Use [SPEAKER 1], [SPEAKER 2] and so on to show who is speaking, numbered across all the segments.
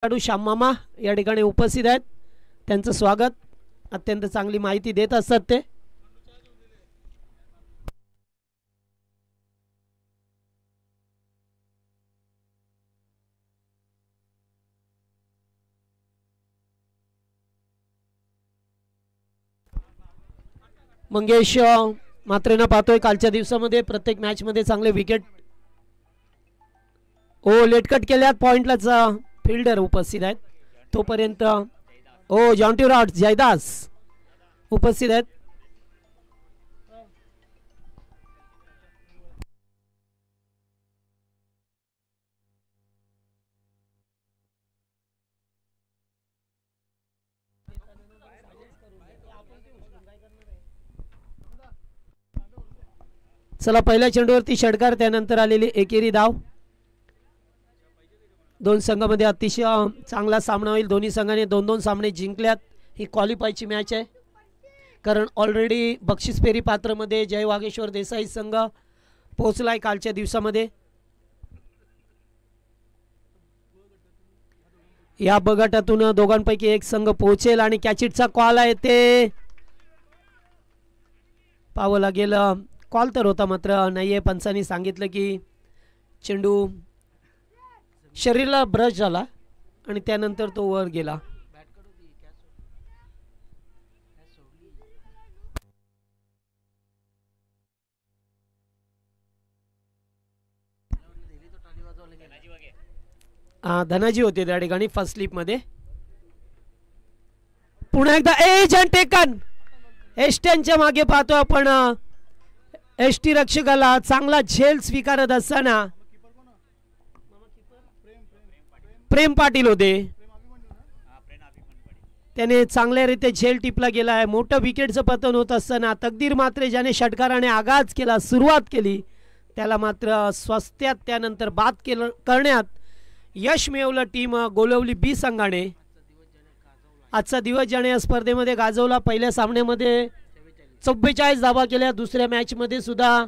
[SPEAKER 1] खेळाडू श्याम मामा या ठिकाणी उपस्थित आहेत. त्यांचं स्वागत. अत्यंत चांगली माहिती देत असतात ते. मंगेश मात्रेनं पाहतोय कालच्या दिवसामध्ये प्रत्येक मॅच मध्ये चांगले विकेट लेटकट केल्यात. पॉइंटलाच फिल्डर उपस्थित आहेत. तोपर्यंत जॉन्टी रॉड जयदास उपस्थित आहेत. चला पहिल्या चेंडूवरती षटकार, त्यानंतर आलेली एकेरी धाव. दोन संघामध्ये अतिशय चांगला सामना होईल. दोन्ही संघाने 2-2 सामने जिंकल्यात. ही क्वालिफायची मॅच आहे, कारण ऑलरेडी बक्षीस फेरी पात्रमध्ये जय वागेश्वर देसाई संघ पोहोचलाय कालच्या दिवसामध्ये. या बगटातून दोघांपैकी एक संघ पोहोचेल आणि कॅचिटचा कॉल आहे ते पाहावं लागेल. कॉल तर होता मात्र नाहीये. पंचांनी सांगितलं की चेंडू शरीराला ब्रश झाला आणि त्यानंतर तो वर गेला. धनाजी होते त्या ठिकाणी फर्स्ट स्लिप मध्ये. पुन्हा एकदा एजंट टेकन एस्टनच्या मागे पाहतोय आपण. एसटी रक्षकाला चांगला झेल स्वीकारत असताना प्रेम पाटील होते. त्याने चांगल्यारीत्या झेल टिपला गेला आहे. मोठं विकेटचं पतन होत असताना तकदीर मात्र ज्याने षटकाराने आगाज केला, सुरुवात केली, त्याला मात्र स्वस्त्यात त्यानंतर बाद करण्यात यश मिळवलं टीम गोलवली बी संघाने. आजचा दिवस ज्याने या स्पर्धेमध्ये गाजवला. पहिल्या सामन्यामध्ये 44 धावा केल्या. दुसऱ्या मॅच मध्ये सुद्धा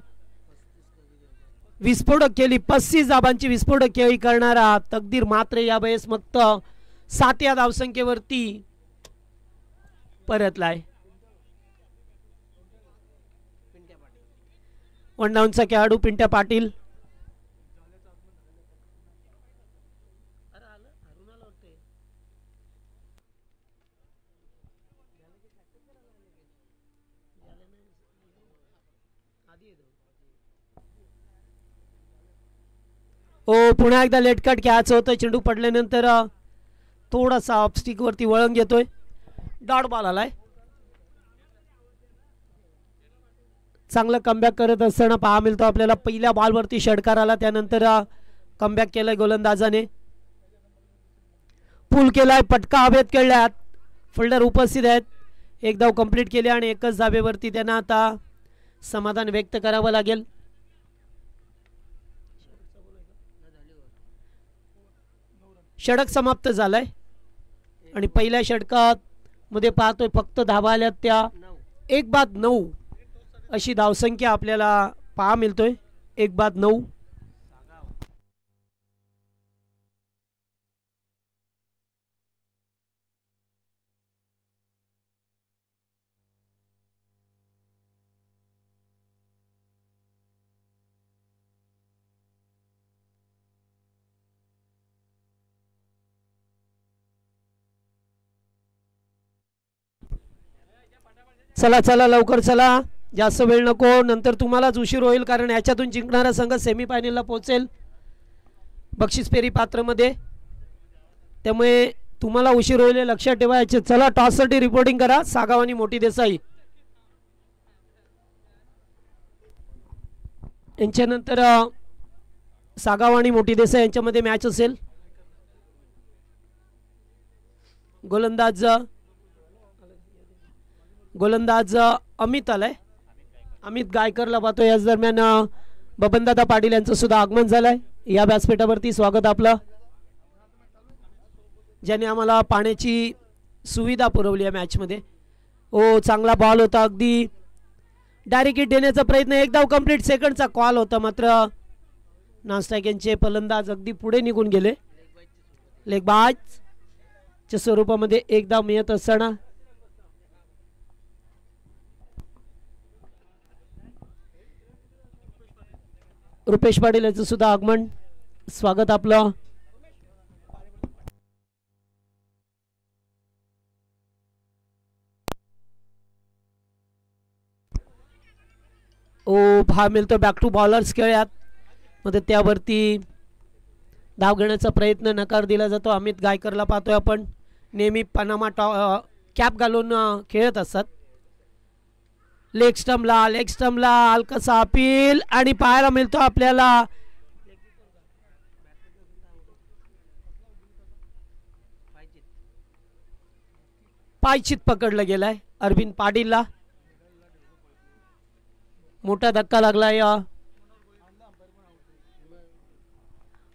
[SPEAKER 1] विस्फोटक केली. 35 धावांची विस्फोटक खेळी करणारा तकदीर मात्र यावेळेस फक्त 7 या धावसंख्येवरती परतलाय. वन डाऊनचा खेळाडू पिंट्या पाटील. पुन्हा एकदा लेटकट घ्यायचं होतं. चेंडू पडल्यानंतर थोडासा ऑफस्टिक वरती वळण घेतोय. डॉट बॉल आलाय. चांगलं कमबॅक करत असताना पहा मिळतो आपल्याला. पहिल्या बॉलवरती षटकार आला, त्यानंतर कमबॅक केलाय गोलंदाजाने. पुल केलाय, पटका हवेत खेळल्यात. फिल्डर उपस्थित आहेत. एक धाव कंप्लीट केली आणि एकच धावेवरती त्यांना आता समाधान व्यक्त करावं लागेल. षटक समाप्त झालाय आणि पहिल्या षटकात मध्ये पाहतोय फक्त धावा आल्यात त्या 1-9 अशी धावसंख्या आपल्याला पहा मिळतोय. 1-9. चला चला लवकर चला, जास्त वेळ नको, नंतर तुम्हालाच उशीर होईल, कारण याच्यातून जिंकणारा संघ सेमीफायनलला पोहोचेल बक्षीस फेरी पात्रमध्ये. त्यामुळे तुम्हाला उशीर होईल लक्षात ठेवायचे. चला टॉससाठी रिपोर्टिंग करा सागाव आणि मोठी देसाई. यांच्यानंतर सागाव आणि मोठी देसाई यांच्यामध्ये मॅच असेल. गोलंदाज अमित आलाय. अमित गायकरला पाहतो. याच दरम्यान बबनदादा पाटील यांचं सुद्धा आगमन झालंय या व्यासपीठावरती. स्वागत आपलं, ज्याने आम्हाला पाण्याची सुविधा पुरवली या मॅच मध्ये. चांगला बॉल होता, अगदी डायरेक्ट हिट देण्याचा प्रयत्न. एक धाव कंप्लीट. सेकंडचा कॉल होता मात्र नास्टाक यांचे फलंदाज अगदी पुढे निघून गेले. लेग बाज च्या स्वरूपामध्ये एक धाव मिळत असताना रुपेश पाटील याचं सुद्धा आगमन, स्वागत आपलं. ओ भा मिळतो बॅक टू बॉलर्स खेळ्यात मध्ये, त्यावरती धाव घेण्याचा प्रयत्न नकार दिला जातो. अमित गायकरला पाहतोय आपण, नेहमी पनामा कॅप घालून खेळत असतात. लेग स्टम्पला हलकासा अपील आणि पाहायला मिळतो आपल्याला पायचित पकडलं गेलाय अरविंद पाटीलला. मोठा धक्का लागलाय.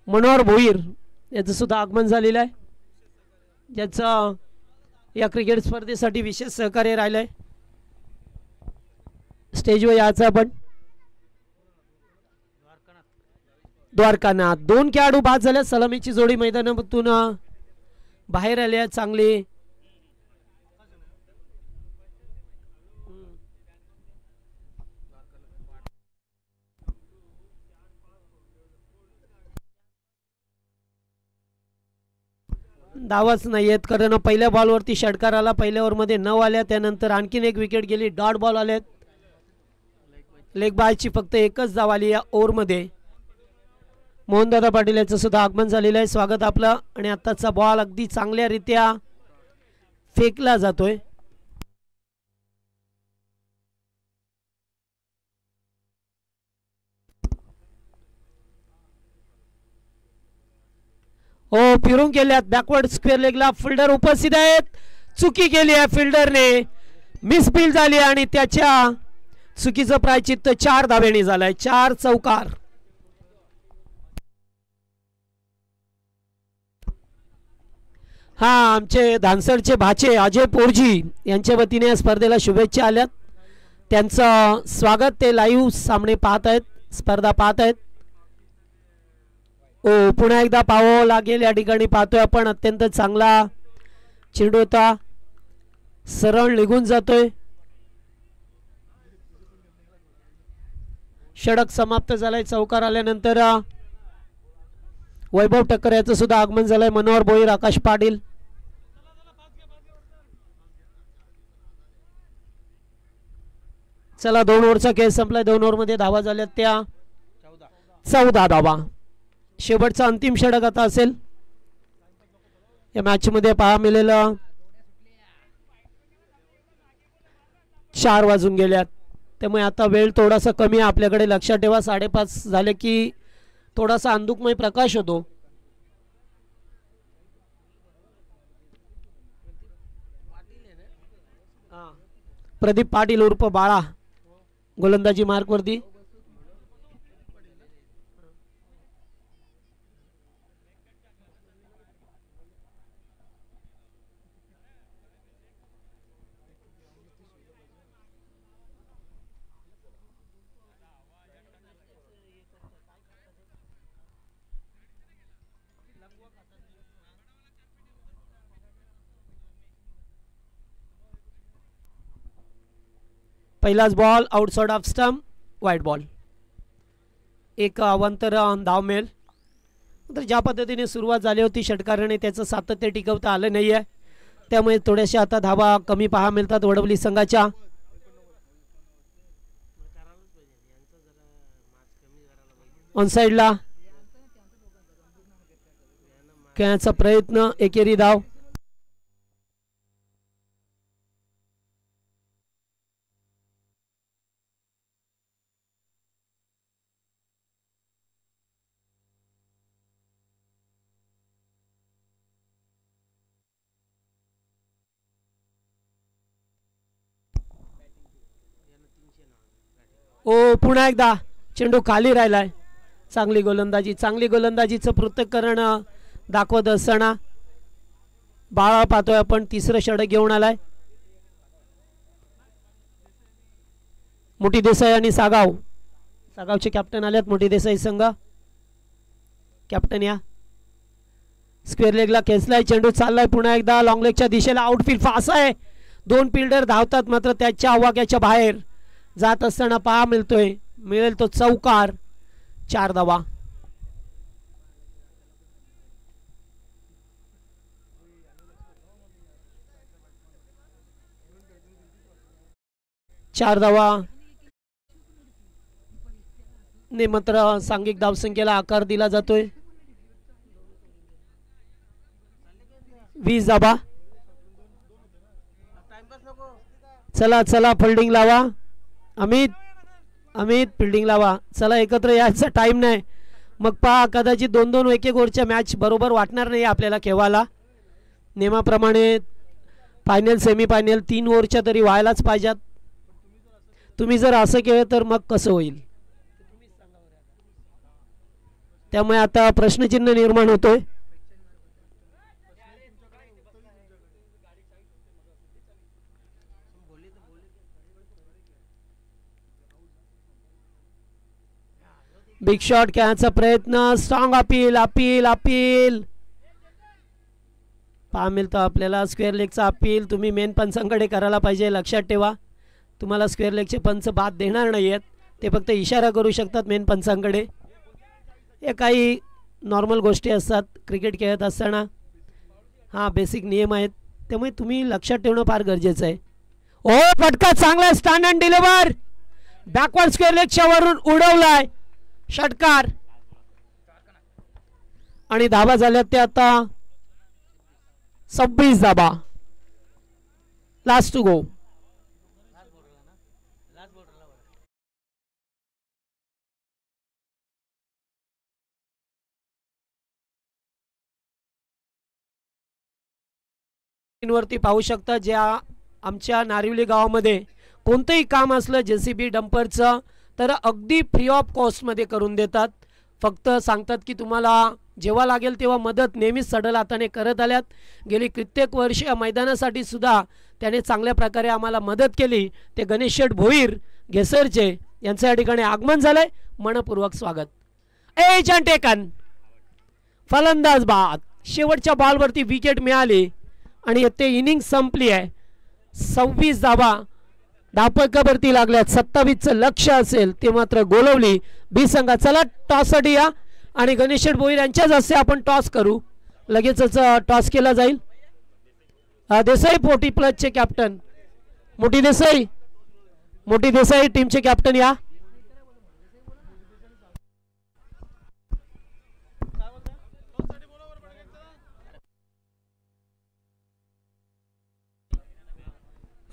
[SPEAKER 1] मनोहर भोईर याचं सुद्धा आगमन झालेलं आहे, ज्याचं या क्रिकेट स्पर्धेसाठी विशेष सहकार्य राहिलंय. स्टेजवर यायचं आपण. द्वारकानाथ, दोन खेळाडू बाद झाले. सलामीची जोडी मैदानातून बाहेर आली आहे. चांगली धावच नाही आहेत, कारण पहिल्या बॉलवरती षटकार आला. पहिल्या ओव्हरमध्ये 9 आल्या, त्यानंतर आणखीन एक विकेट गेली. डॉट बॉल आलेत. लेग बायची फक्त एकच धाव आली या ओव्हरमध्ये. मोहनदादा पाटील याचं सुद्धा आगमन झालेलं आहे, स्वागत आपलं. आणि आताचा बॉल अगदी चांगल्यारीत्या फेकला जातोय. हो, फिरून गेल्यात बॅकवर्ड स्क्वेअर लेगला. फिल्डर उपस्थित आहेत. चुकी केली आहे फिल्डरने, मिसफील्ड झाली आणि त्याच्या चुकीचं प्रायचित्त 4 धावेने झालंय. 4 चौकार. हा, आमचे धानसरचे भाचे अजय पोरजी यांच्या वतीने या स्पर्धेला शुभेच्छा आल्यात. त्यांचं स्वागत. ते लाईव्ह सामने पाहत आहेत, स्पर्धा पाहत आहेत. ओ, पुन्हा एकदा पाहावं लागेल. या ठिकाणी पाहतोय आपण, अत्यंत चांगला चेंडू होता, सरळ निघून जातोय. षटक समाप्त झालाय. चौकार आल्यानंतर वैभव ठक्कर याचं सुद्धा आगमन झालंय. मनोहर भोईर, आकाश पाटील. चला, 2 ओव्हरचा खेळ संपलाय. 2 ओव्हरमध्ये धावा झाल्यात त्या 14 धावा. शेवटचा अंतिम षटक आता असेल या मॅच मध्ये. पहा मिळेल 4 वाजून गेल्यात, त्यामुळे आता वेळ थोडासा कमी आहे आपल्याकडे. लक्षात ठेवा, 5:30 झाले की थोडासा अंधुकमय प्रकाश होतो. प्रदीप पाटील उर्फ बाळा गोलंदाजी मार्क वरती. पहिलाच बॉल आउटसाइड ऑफ स्टंप, वाईट बॉल. एक अवांतर धाव मिळेल. तर ज्या पद्धतीने सुरुवात झाली होती षटकाराने त्याचं सातत्य टिकवता आलं नाही आहे, त्यामुळे थोड्याशा आता धावा कमी पाहा मिळतात वडवली संघाच्या. ऑन साइडला खेळण्याचा प्रयत्न, एकेरी धाव. ओ, पुन्हा एकदा चेंडू खाली राहिलाय. चांगली गोलंदाजीचं पृथक्करण दाखवत असताना बाळा पाहतोय आपण. तिसरं षटक घेऊन आलाय. मोठी देसाई आणि सागावचे कॅप्टन आलेत. मोठी देसाई संघ कॅप्टन या स्क्वेअर लेगला खेचलाय चेंडू, चाललाय पुन्हा एकदा लॉंग लेगच्या दिशेला, आउटफील्ड फास्ट आहे, दोन फिल्डर धावतात मात्र त्याच्या आवाक्याच्या बाहेर जात असताना पहा मिळेल तो चौकार, 4 धावा. ने मात्र सांघिक धावसंख्येला आकार दिला जातोय. 20 धावा. चला चला फिल्डिंग लावा अमित, फिल्डिंग लावा. चला एकत्र यायचा टाइम नाही, मग पहा कदाचित 2-2 1-1 ओव्हरच्या मॅच बरोबर वाटणार नाही आपल्याला खेळायला. नियमाप्रमाणे फायनल सेमीफायनल 3 ओव्हरच्या तरी व्हायलाच पाहिजेत. तुम्ही जर असं केलं तर मग कसं होईल? त्यामुळे आता प्रश्नचिन्ह निर्माण होतोय. बिग शॉट खेळण्याचा प्रयत्न, स्ट्रॉंग अपील पहा मिळतं आपल्याला स्क्वेअर लेगचा अपील. तुम्ही मेन पंचांकडे करायला पाहिजे, लक्षात ठेवा. तुम्हाला स्क्वेअर लेगचे पंच बाद देणार नाही आहेत, ते फक्त इशारा करू शकतात मेन पंचांकडे. हे काही नॉर्मल गोष्टी असतात क्रिकेट खेळत असताना, हां बेसिक नियम आहेत, त्यामुळे तुम्ही लक्षात ठेवणं फार गरजेचं आहे. ओ फटका चांगला, stand and deliver, backward square लेगच्या वरून उडवलाय षटकार आणि धावा झाल्यात ते आता 26 धावा. Last to go. वरती पाहू शकता, ज्या आमच्या नारिवली गावामध्ये कोणतंही काम असलं JCB डंपरचं तर अगदी फ्री ऑफ कॉस्टमध्ये करून देतात. फक्त सांगतात की तुम्हाला जेव्हा लागेल तेव्हा मदत नेहमीच सडल हाताने करत आल्यात. गेली कित्येक वर्ष या मैदानासाठी सुद्धा त्याने चांगल्या प्रकारे आम्हाला मदत केली. ते गणेश शेठ भोईर घेसरचे यांचं या ठिकाणी आगमन झालंय, मनपूर्वक स्वागत. एजंट टेकन, फलंदाज बाद. शेवटच्या बॉलवरती विकेट मिळाली आणि ते इनिंग संपली आहे. 26 धावा धापकावरती लागल्यात. 27चं लक्ष असेल ते मात्र गोलवली बी संघा. चला टॉससाठी या आणि गणेश शेठ भोईर यांच्याच हस्ते आपण टॉस करू. लगेचच टॉस केला जाईल. देसाई 40+ कॅप्टन, मोठी देसाई टीमचे कॅप्टन या.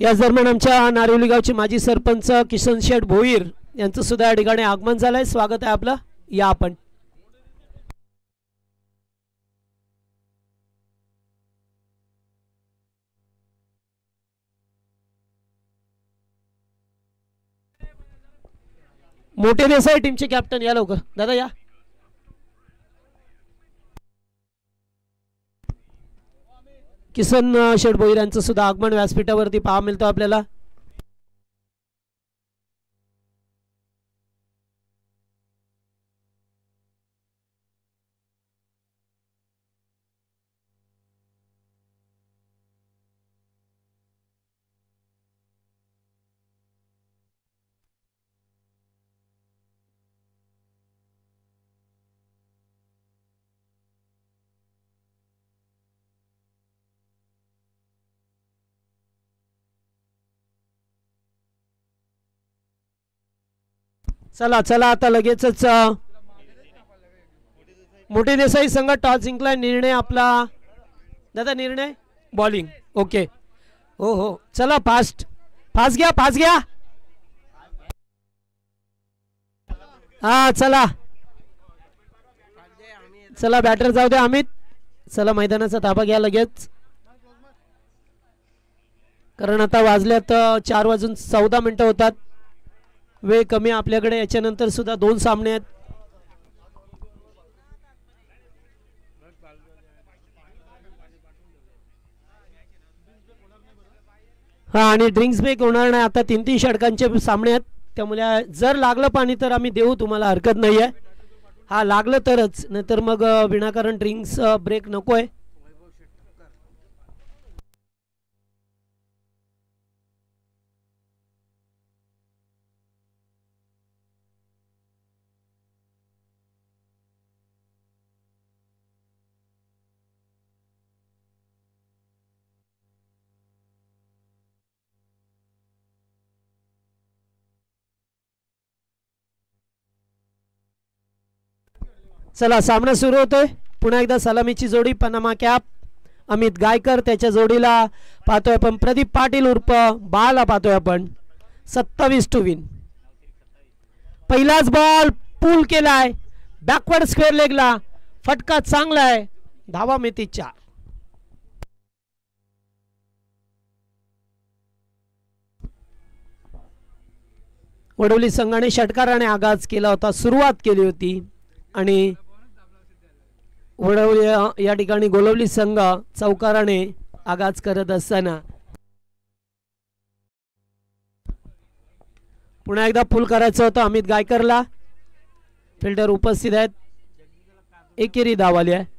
[SPEAKER 1] याच दरम्यान आमच्या नारिवली गावचे माजी सरपंच किशन शेठ भोईर यांचं सुद्धा या ठिकाणी आगमन झालंय. स्वागत आहे आपलं, या आपण. मोठे देसाई टीमचे कॅप्टन या लवकर, दादा या. किसन शेठ भोईर यांचं सुद्धा आगमन व्यासपीठावरती पाहा मिळतं आपल्याला. चला चला आता लगेचच मोठे देसाई संघ टॉस जिंकला. निर्णय आपला दादा, निर्णय बॉलिंग. ओके, हो हो, चला फास्ट घ्या. हा चला बॅटर जाऊ द्या अमित. चला मैदानाचा ताबा घ्या लगेच, कारण आता वाजल्यात 4:14 होतात. वेळ कमी आपल्याकडे. याच्यानंतर सुद्धा 2 सामने आहेत. हा, आणि ड्रिंक्स ब्रेक होणार नाही. आता 3-3 षटकांचे सामने आहेत, त्यामुळे जर लागलं पाणी तर आम्ही देऊ, तुम्हाला हरकत नाही आहे. हा लागलं तरच, नाहीतर मग विनाकारण ड्रिंक्स ब्रेक नकोय. चला सामना सुरू होतोय. पुन्हा एकदा सलामीची जोडी पनामा कॅप अमित गायकर, त्याच्या जोडीला पाहतोय आपण प्रदीप पाटील उर्फ बाला पाहतोय आपण. 27 टू विन. पहिलाच बॉल पूल केलाय बॅकवर्ड स्क्वेअर लेगला, फटका चांगला आहे, धावा मिती 4. वडवली संघाने षटकाराने आगाज केला होता, सुरुवात केली होती आणि वडवली या ठिकाणी गोलवली संघ चौकाराने आगाज करत असताना पुन्हा एकदा पूल करायचं होतं अमित गायकरला. फिल्डर उपस्थित आहेत, एकेरी धाव आली आहे.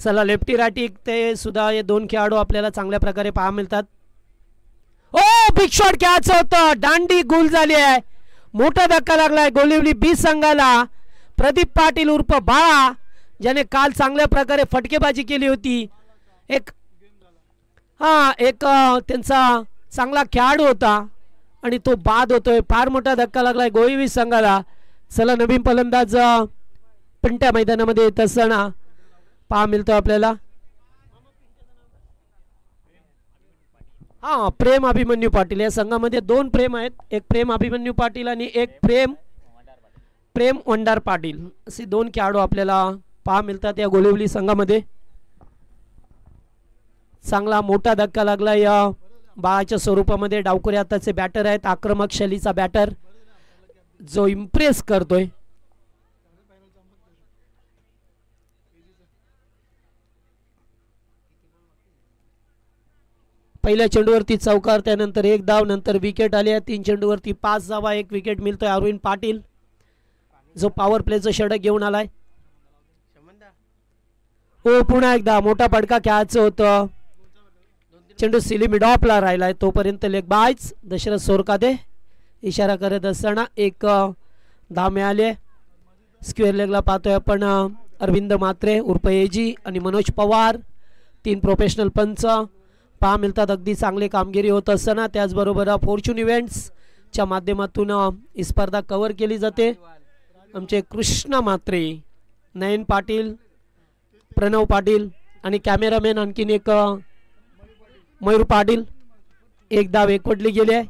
[SPEAKER 1] चला लेफ्टी राईटी ते सुद्धा हे दोन खेळाडू आपल्याला चांगल्या प्रकारे पाहा मिळतात. ओ बिग शॉट घ्यायचं होतं, दांडी गोल झाली आहे, मोठा धक्का लागलाय गोलिवली बी संघाला. प्रदीप पाटील उर्फ बाळा, ज्याने काल चांगल्या प्रकारे फटकेबाजी केली होती, एक त्यांचा चांगला खेळाडू होता आणि तो बाद होतोय. फार मोठा धक्का लागलाय गोलिवली संघाला. चला नवीन फलंदाज पिंट्या मैदानामध्ये येत असताना पहा मिळतो आपल्याला. हा प्रेम अभिमन्यू पाटील, या संघामध्ये 2 प्रेम आहेत, एक प्रेम अभिमन्यू पाटील आणि एक प्रेम वंडार पाटील, असे 2 खेळाडू आपल्याला पहा मिळतात या गोलिवली संघामध्ये. चांगला मोठा धक्का लागला या बाळाच्या स्वरूपामध्ये. डावकुरे हाताचे बॅटर आहेत, आक्रमक शैलीचा बॅटर जो इम्प्रेस करतोय. पहिल्या चेंडूवरती चौकार, त्यानंतर 1 धाव, नंतर विकेट आली आहे. 3 चेंडूवरती 5 धावा, 1 विकेट मिळतोय अरविंद पाटील, जो पॉवर प्लेचं षटक घेऊन आलाय. ओ पुन्हा एकदा मोठा फटका खेळायचं होतं, चेंडू सिली मिडॉपला राहिलाय, तोपर्यंत लेग बायच. दशरथ सोरकादे इशारा करत असताना 1 धाव मिळाली. स्क्वेअर लेगला पाहतोय आपण अरविंद मात्रे उर्फ एजी आणि मनोज पवार, 3 प्रोफेशनल पंच पहा मिळतात. अगदी चांगली कामगिरी होत असताना त्याचबरोबर फॉर्च्यून इव्हेंट्सच्या माध्यमातून ही स्पर्धा कव्हर केली जाते. आमचे कृष्णा मात्रे, नयन पाटील, प्रणव पाटील आणि कॅमेरामॅन आणखीन एक मयूर पाटील. 1 धाव एकवटली गेली आहे.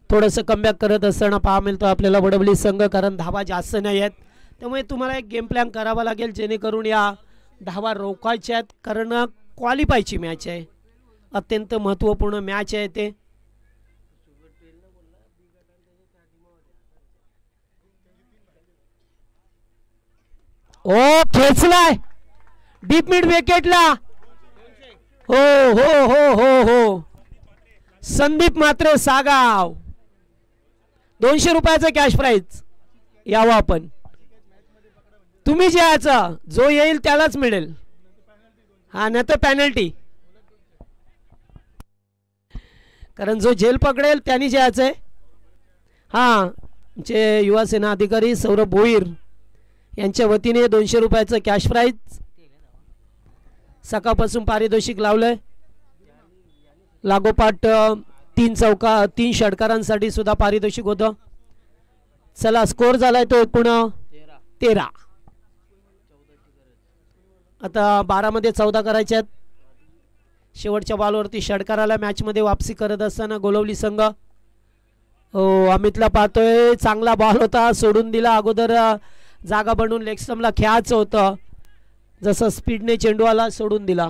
[SPEAKER 1] थोडंसं कमबॅक करत असताना पहा मिळतो आपल्याला वडवली संघ, कारण धावा जास्त नाही आहेत, त्यामुळे तुम्हाला एक गेम प्लॅन करावा लागेल जेणेकरून या धावा रोखायच्या आहेत, कारण क्वालिफायची मॅच आहे, अत्यंत महत्त्वपूर्ण मॅच आहे ते. ओ खेचलाय डीप मिड विकेटला. हो हो हो हो हो संदीप मात्रे सागाव, 200 रुपयाचं कॅश प्राइज. यावं आपण, तुम्ही जे याचा जो येईल त्यालाच मिळेल. हा नाही तर पॅनल्टी, कारण जो जेल पकडेल त्यांनी जे याचं आहे. हा जे युवा सेना अधिकारी सौरभ भोईर यांच्या वतीने 200 रुपयाचं कॅश प्राइज सकाळपासून पारितोषिक लावलंय. लागोपाठ 3 षटकारांसाठी सुद्धा पारितोषिक होतं. चला स्कोर झालाय तो एकूण 13. आता 12 मध्ये 14 करायचे आहेत. शेवटच्या बॉलवरती षटकाराला मॅचमध्ये वापसी करत असताना गोलवली संघ हो, अमितला पाहतोय, चांगला बॉल होता, सोडून दिला. अगोदर जागा बनवून लेग स्टंपला खेळायचं होतं, जसं स्पीडने चेंडू आला सोडून दिला.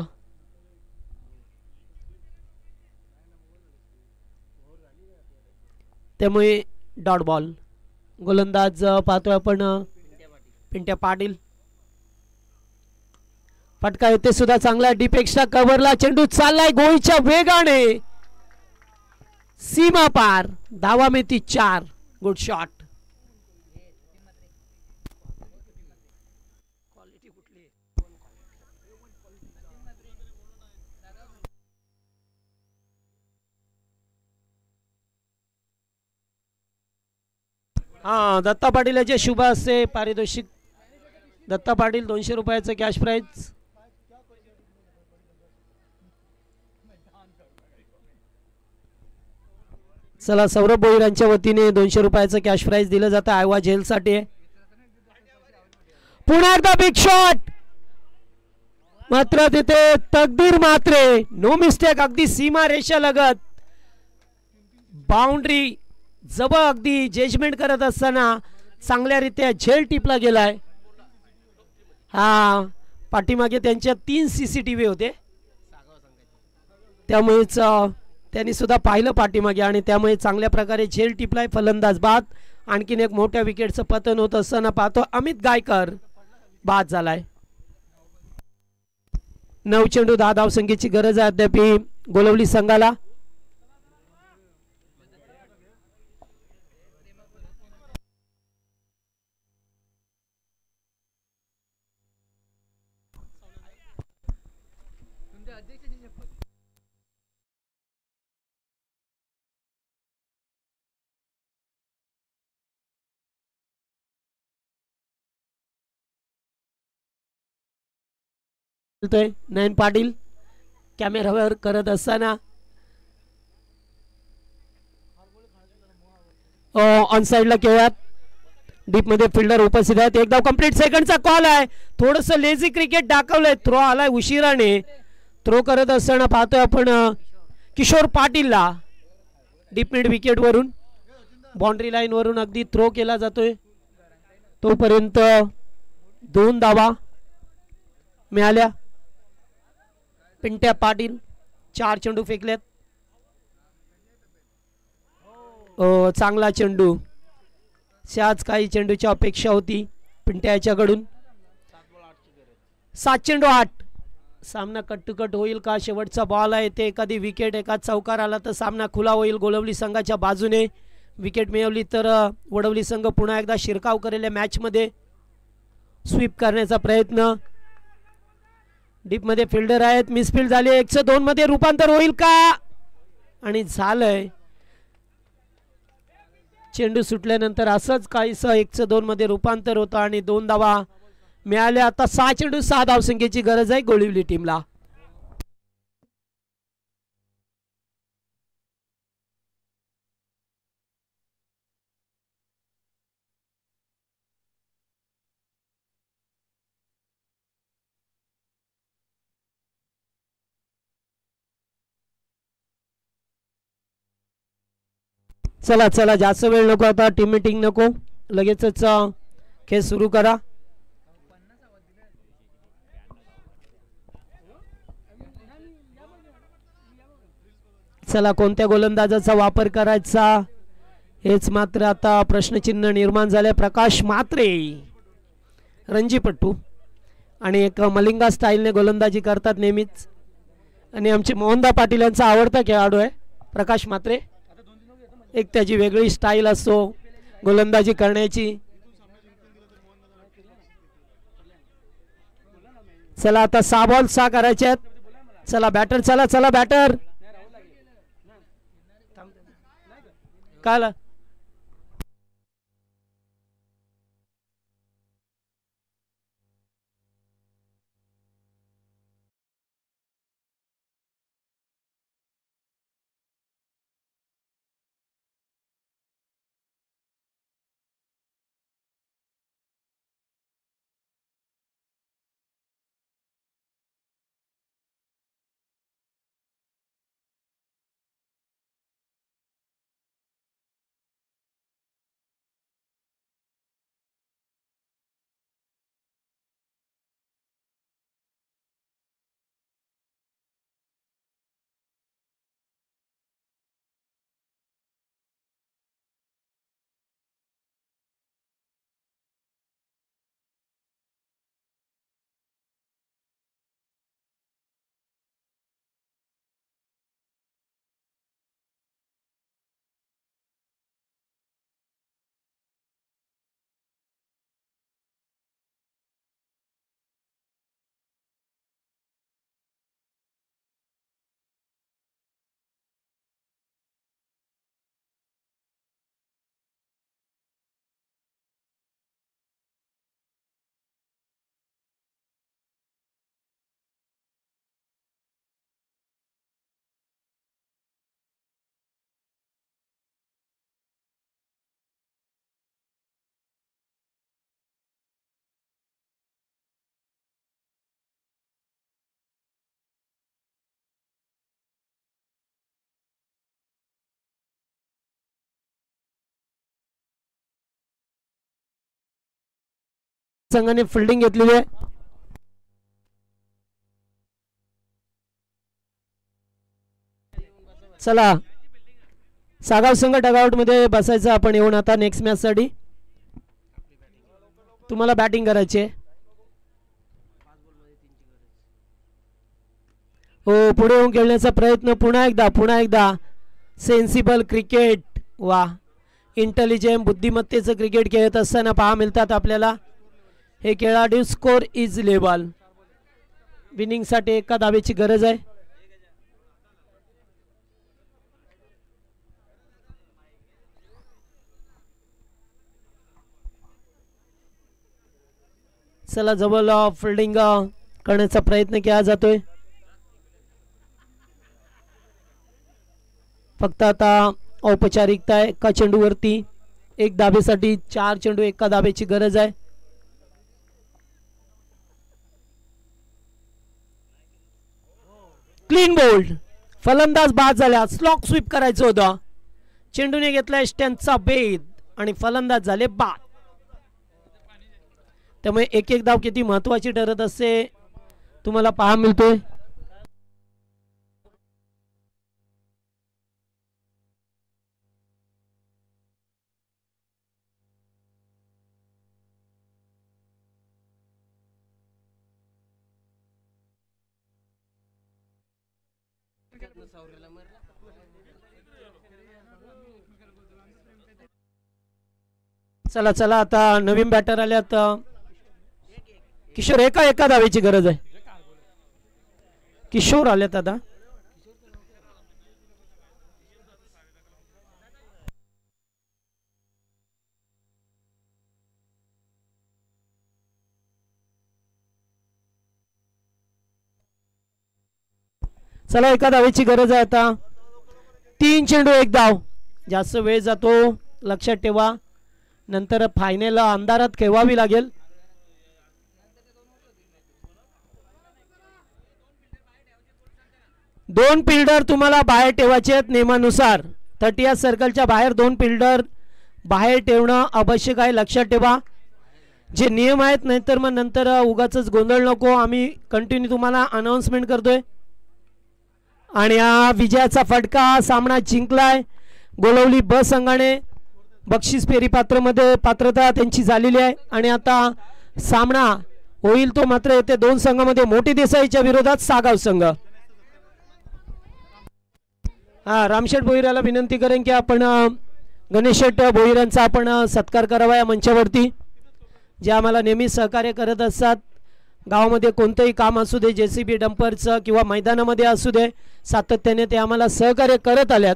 [SPEAKER 1] त्यामुळे डॉट बॉल. गोलंदाज पाहतोय आपण पिंट्या पाटील. फटका येते सुद्धा चांगला, डीप एक्स्ट्रा कव्हरला चेंडू चाललाय गोळीच्या वेगाने, सीमा पार. धावा मिळती 4. Good shot. हा, दत्ता पाटील याचे शुभ असते पारितोषिक. दत्ता पाटील 200 रुपयाचं कॅश प्राइज. चला, सौरभ भोईर यांच्या वतीने 200 रुपयाचं कॅश प्राइज दिलं जातं आयवा जेलसाठी. पुन्हा एकदा बिग शॉट, मात्र तिथे तकदीर मात्रे, नो मिस्टेक. अगदी सीमा रेषा लगत बाउंड्री जवळ अगदी जजमेंट करत असताना चांगल्यारीत्या झेल टिपला गेलाय. हा, पाठीमागे त्यांच्या 3 CCTV होते, त्यामुळेच त्यांनी सुद्धा पाहिलं पाठीमागे आणि त्यामुळे चांगल्या प्रकारे झेल टिपलाय. फलंदाज बाद. आणखीन एक मोठ्या विकेटचं पतन होत असताना पाहतो अमित गायकर बाद झालाय. 9 चेंडू 10 धावसंख्येची गरज आहे अद्याप गोलवली संघाला. नयन पाटील कॅमेरावर करत असताना ऑन साइडला खेळात डीप मध्ये फिल्डर उपस्थित आहेत. एक धाव कंप्लीट. सेकंडचा कॉल आहे. थोडस लेझी क्रिकेट दाखवलंय. थ्रो आलाय उशिराने. थ्रो करत असताना पाहतोय आपण किशोर पाटीलला डीप मिड विकेट वरून बाउंड्री लाईन वरून अगदी थ्रो केला जातोय. तोपर्यंत 2 धावा मिळाल्या. पिंट्या पाटील 4 चेंडू फेकलेत. चांगला चेंडू. शाच काही चेंडूची अपेक्षा होती पिंट्या याच्याकडून. 7 चेंडू 8. सामना कट टू कट होईल का? शेवटचा बॉल आहे ते. एखादी विकेट एका चौकार आला तर सामना खुला होईल गोलवली संघाच्या बाजूने. विकेट मिळवली तर वडवली संघ पुन्हा एकदा शिरकाव करेल या मॅचमध्ये. स्वीप करण्याचा प्रयत्न. डीप मध्ये फिल्डर आहेत. मिसफील्ड झाली. 102 मध्ये रूपांतर होईल का? आणि झालंय. चेंडू सुटल्यानंतर असंच काहीसं 102 मध्ये रूपांतर होतं आणि 2 धावा मिळाल्या. आता 6 चेंडू 6 धावसंख्येची गरज आहे गोळिवली टीमला. चला चला, जास्त वेळ नको आता. टीम मीटिंग नको, लगेचच खेळ सुरू करा. चला, कोणत्या गोलंदाजाचा वापर करायचा हेच मात्र आता प्रश्नचिन्ह निर्माण झाले. प्रकाश म्हात्रे रणजीपट्टू आणि एक मलिंगा स्टाईलने गोलंदाजी करतात नेहमीच आणि आमचे मोहनदा पाटील यांचा आवडता खेळाडू आहे प्रकाश म्हात्रे. एक त्याची वेगळी स्टाईल असतो गोलंदाजी करण्याची. चला, आता 6 बॉल 6 करायचे आहेत. चला बॅटर, चला चला बॅटर. काय संघाने फिल्डिंग घेतलेली आहे. चला सागाव संघ डगआउट मध्ये बसायचं आपण येऊन आता नेक्स्ट मॅच साठी. तुम्हाला बॅटिंग करायची आहे. हो पुढे येऊन खेळण्याचा प्रयत्न पुन्हा एकदा सेन्सिबल क्रिकेट. वा इंटेलिजंट बुद्धिमत्तेचं क्रिकेट खेळत असताना पहा मिळतात आपल्याला हे खेळाडू. Score is level. विनिंगसाठी एका धावेची गरज आहे. चला जवळ फिल्डिंग करण्याचा प्रयत्न केला जातोय. फक्त आता औपचारिकता आहे. एका चेंडूवरती एक धाबेसाठी 4 चेंडू एका धाबेची गरज आहे. Clean bowled. फलंदाज बाद झाला. स्लॉक स्वीप करायचं होतं. चेंडूने घेतलाय स्टॅन्सचा भेद आणि फलंदाज झाले बाद. त्यामुळे एक एक धाव किती महत्वाची ठरत असते तुम्हाला पहा मिळतोय. चला चला आता नवीन बॅटर आल्यात. किशोर एका धावेची गरज आहे. किशोर आलेत आता. चला एका धावेची गरज आहे आता. 3 चेंडू एक धाव. जास्त वेळ जातो लक्षात ठेवा. नंतर फायनल अंधारात खेळवावी लागेल. दोन फिल्डर तुम्हाला बाहेर ठेवायचे आहेत नियमानुसार. 30 सर्कलच्या बाहेर 2 फिल्डर बाहेर ठेवणं आवश्यक आहे. लक्षात ठेवा जे नियम आहेत. नाहीतर मग नंतर उगाचच गोंधळ नको. आम्ही कंटिन्यू तुम्हाला अनाउन्समेंट करतोय. आणि हा विजयाचा फटका सामना जिंकलाय गोलवली ब संघाने. बक्षीस फेरी पात्रमध्ये पात्रता त्यांची झालेली आहे. आणि आता सामना होईल तो मात्र येते 2 संघांमध्ये. मोठी देसाईच्या विरोधात सागाव संघ. रामशेठ भोईराला विनंती करेन की आपण गणेशशेठ भोईरांचा आपण सत्कार करावा या मंचावरती. जे आम्हाला नेहमी सहकार्य करत असतात. गावामध्ये कोणतंही काम असू दे JCB डंपरचं किंवा मैदानामध्ये असू दे सातत्याने ते आम्हाला सहकार्य करत आल्यात.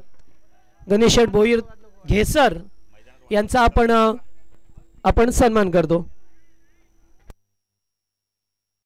[SPEAKER 1] गणेशशेठ भोईर घेसर यांचा आपण सन्मान करतो.